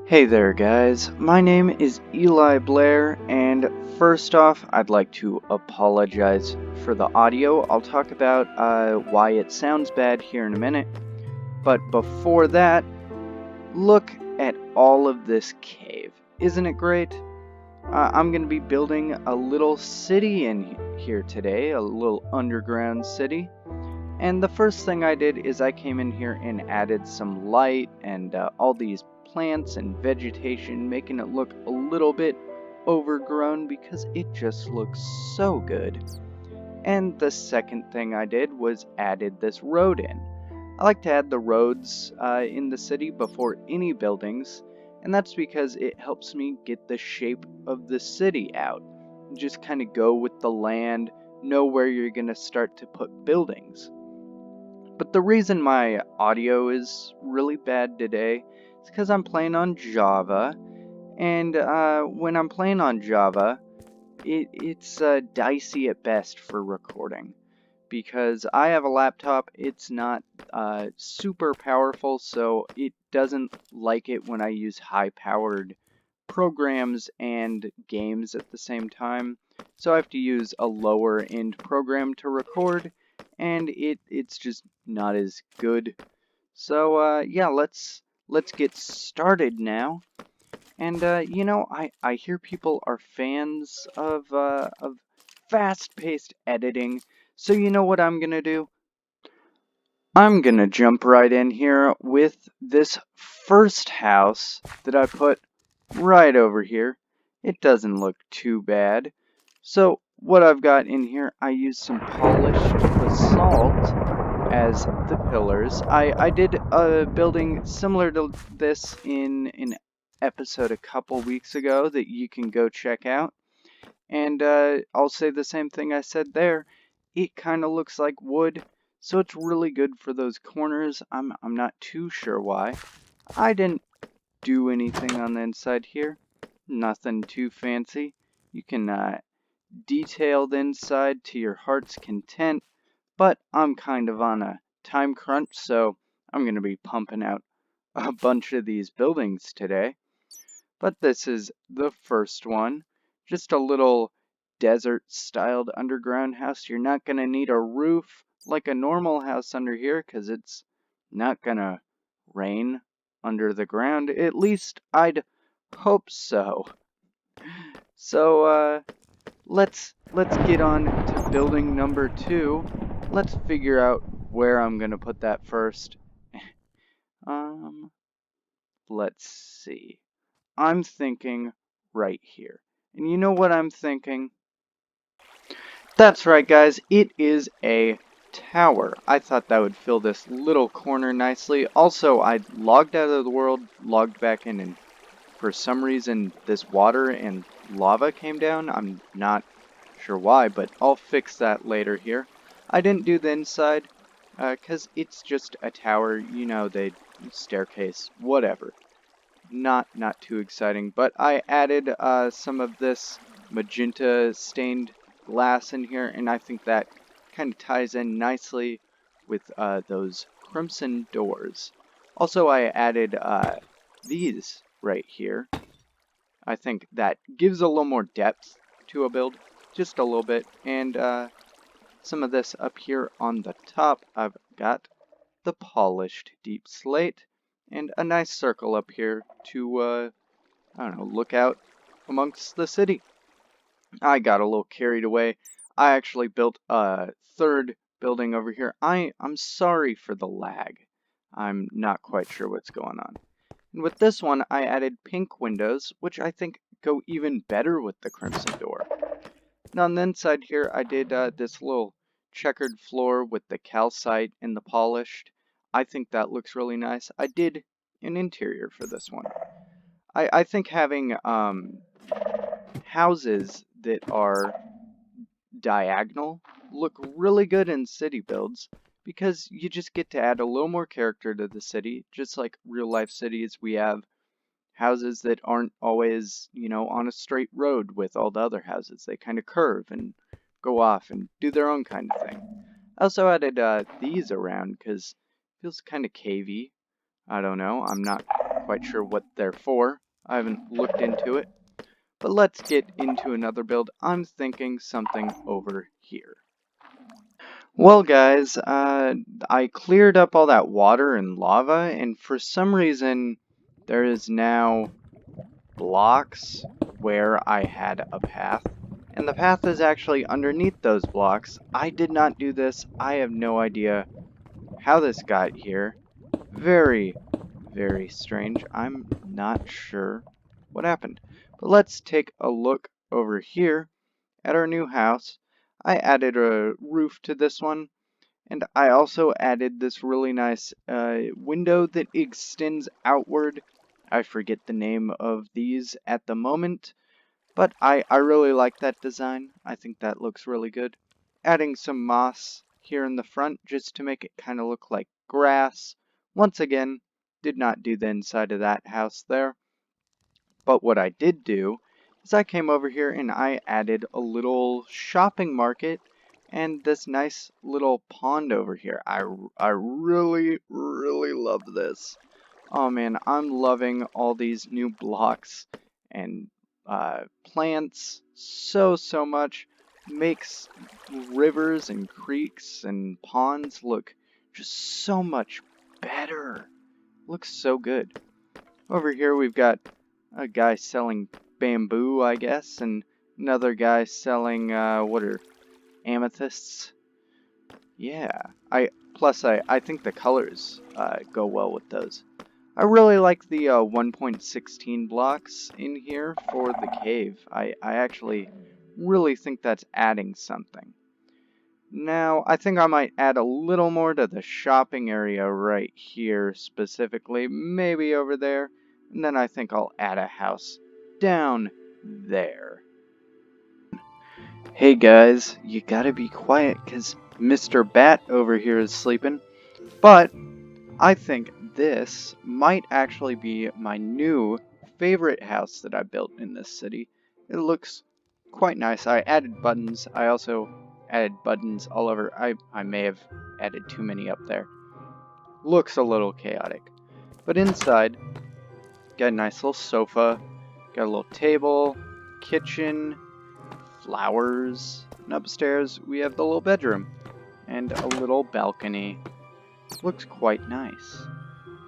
Hey there guys, my name is Eli Blair, and first off I'd like to apologize for the audio. I'll talk about why it sounds bad here in a minute, but before that, look at all of this cave. Isn't it great? I'm going to be building a little city in here today, a little underground city. And the first thing I did is I came in here and added some light and all these plants and vegetation, making it look a little bit overgrown because it just looks so good. And the second thing I did was added this road in. I like to add the roads in the city before any buildings, and that's because it helps me get the shape of the city out. Just kind of go with the land, know where you're going to start to put buildings. But the reason my audio is really bad today is because I'm playing on Java, and when I'm playing on Java, it's dicey at best for recording. Because I have a laptop, it's not super powerful, so it doesn't like it when I use high-powered programs and games at the same time. So I have to use a lower-end program to record, and it's just not as good. So yeah, let's get started now. And I hear people are fans of fast-paced editing. So you know what I'm gonna do? I'm gonna jump right in here with this first house that I put right over here. It doesn't look too bad. So what I've got in here, I used some polished basalt as the pillars. I did a building similar to this in an episode a couple weeks ago that you can go check out. And I'll say the same thing I said there. It kind of looks like wood, so it's really good for those corners. I'm not too sure why. I didn't do anything on the inside here. Nothing too fancy. You can detail the inside to your heart's content, but I'm kind of on a time crunch, so I'm going to be pumping out a bunch of these buildings today. But this is the first one. Just a little desert-styled underground house. You're not going to need a roof like a normal house under here because it's not going to rain under the ground. At least I'd hope so. So let's get on to building number 2. Let's figure out where I'm going to put that first. Let's see. I'm thinking right here. And you know what I'm thinking? That's right, guys. It is a tower. I thought that would fill this little corner nicely. Also, I logged out of the world, logged back in, and for some reason this water and lava came down. I'm not sure why, but I'll fix that later here. I didn't do the inside, because it's just a tower. You know, the staircase, whatever. Not too exciting, but I added some of this magenta stained glass in here, and I think that kind of ties in nicely with those crimson doors. Also, I added these right here. I think that gives a little more depth to a build, just a little bit, and some of this up here on the top. I've got the polished deep slate, and a nice circle up here to, I don't know, look out amongst the city. I got a little carried away. I actually built a third building over here. I'm sorry for the lag. I'm not quite sure what's going on. And with this one, I added pink windows, which I think go even better with the crimson door. Now on the inside here, I did this little checkered floor with the calcite and the polished. I think that looks really nice. I did an interior for this one. I think having houses that are diagonal look really good in city builds because you just get to add a little more character to the city. Just like real life cities, we have houses that aren't always, you know, on a straight road with all the other houses. They kind of curve and go off and do their own kind of thing. I also added these around because it feels kind of cavey. I don't know. I'm not quite sure what they're for. I haven't looked into it. But let's get into another build. I'm thinking something over here. Well, guys, I cleared up all that water and lava, and for some reason, there is now blocks where I had a path. And the path is actually underneath those blocks. I did not do this. I have no idea how this got here. Very, very strange. I'm not sure what happened. But let's take a look over here at our new house. I added a roof to this one, and I also added this really nice window that extends outward. I forget the name of these at the moment, but I really like that design. I think that looks really good. Adding some moss here in the front just to make it kind of look like grass. Once again, did not do the inside of that house there. But what I did do is I came over here and I added a little shopping market and this nice little pond over here. I really, really love this. Oh man, I'm loving all these new blocks and plants so much. Makes rivers and creeks and ponds look just so much better. Looks so good. Over here we've got a guy selling bamboo, I guess, and another guy selling, what are amethysts? Yeah, I think the colors, go well with those. I really like the, 1.16 blocks in here for the cave. I actually really think that's adding something. Now, I think I might add a little more to the shopping area right here specifically, maybe over there, and then I think I'll add a house down there. Hey guys, you gotta be quiet because Mr. Bat over here is sleeping, but I think this might actually be my new favorite house that I built in this city. It looks quite nice. I added buttons. I also added buttons all over. I may have added too many up there. Looks a little chaotic. But inside, got a nice little sofa, got a little table, kitchen, flowers, and upstairs we have the little bedroom and a little balcony. Looks quite nice.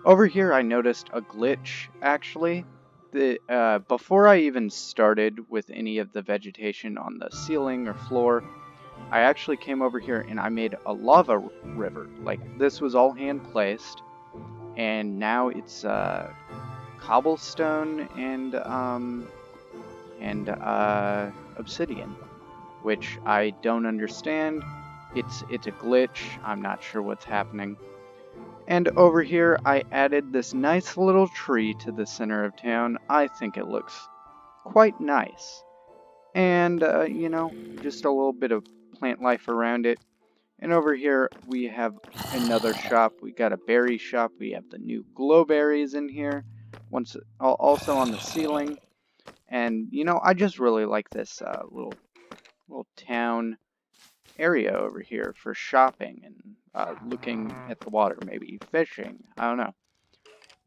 Over here I noticed a glitch, actually. Before I even started with any of the vegetation on the ceiling or floor, I actually came over here and I made a lava river. Like, this was all hand-placed, and now it's cobblestone and obsidian, which I don't understand. It's a glitch. I'm not sure what's happening. And over here, I added this nice little tree to the center of town. I think it looks quite nice. And, you know, just a little bit of plant life around it. And over here, we have another shop. We got a berry shop. We have the new glow berries in here. Also on the ceiling. And, you know, I just really like this little town area over here for shopping and looking at the water, maybe fishing. I don't know.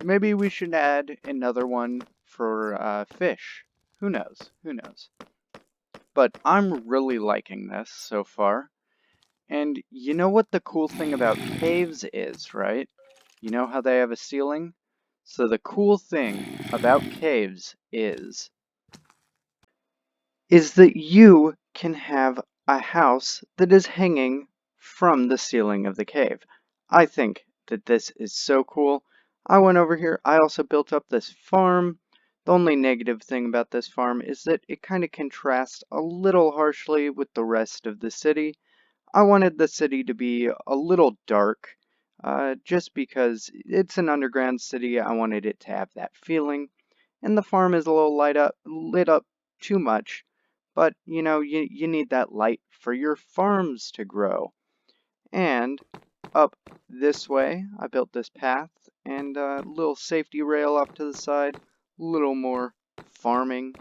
Maybe we should add another one for fish. Who knows? Who knows? But I'm really liking this so far. And you know what the cool thing about caves is, right? You know how they have a ceiling? So the cool thing about caves is that you can have a house that is hanging from the ceiling of the cave. I think that this is so cool. I went over here. I also built up this farm. The only negative thing about this farm is that it kind of contrasts a little harshly with the rest of the city. I wanted the city to be a little dark, just because it's an underground city. I wanted it to have that feeling. And the farm is a little lit up too much. But, you know, you need that light for your farms to grow. And up this way, I built this path and a little safety rail up to the side, a little more farming.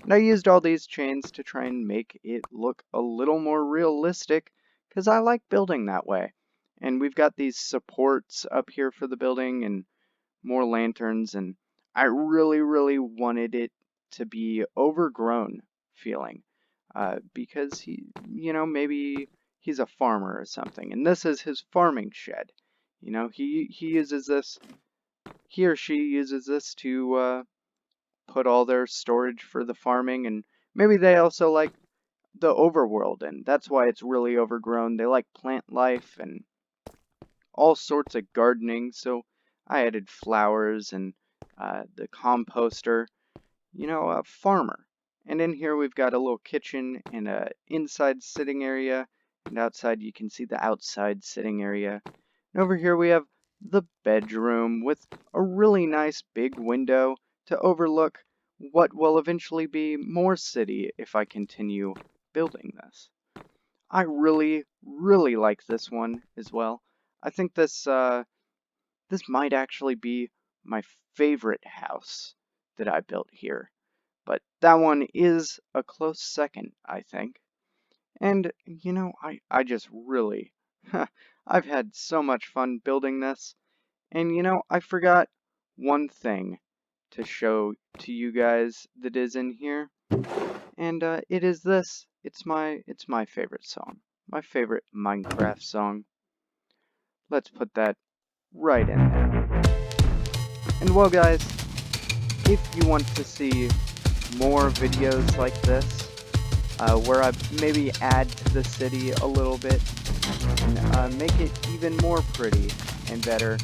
And I used all these chains to try and make it look a little more realistic, because I like building that way. And we've got these supports up here for the building and more lanterns, and I really wanted it to be overgrown feeling, because maybe he's a farmer or something, and this is his farming shed. He or she uses this to put all their storage for the farming, and maybe they also like the overworld, and that's why it's really overgrown. They like plant life and all sorts of gardening, so I added flowers and the composter, a farmer. And in here we've got a little kitchen and a inside sitting area, and outside you can see the outside sitting area. And over here we have the bedroom with a really nice big window to overlook what will eventually be more city if I continue building this. I really like this one as well. I think this might actually be my favorite house that I built here. But that one is a close second, I think. And, I just really, I've had so much fun building this. And, I forgot one thing to show to you guys that is in here. And, it is this. It's my favorite song. My favorite Minecraft song. Let's put that right in there. And well, guys, if you want to see more videos like this, where I maybe add to the city a little bit and make it even more pretty and better,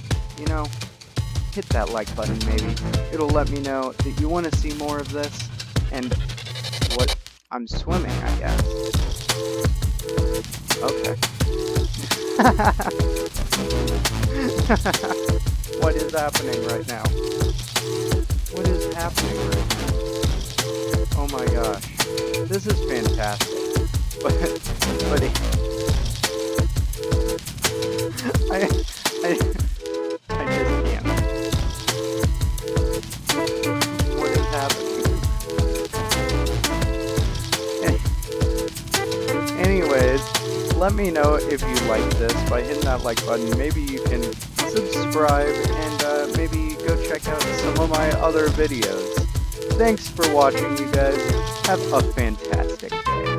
hit that like button maybe. It'll let me know that you want to see more of this and what I'm swimming, I guess. Okay. What is happening right now? What is happening right now? Oh my gosh. This is fantastic. But I just can't. What is happening? Anyways, let me know if you like this by hitting that like button. Maybe you can subscribe and maybe go check out some of my other videos. Thanks for watching, you guys. Have a fantastic day.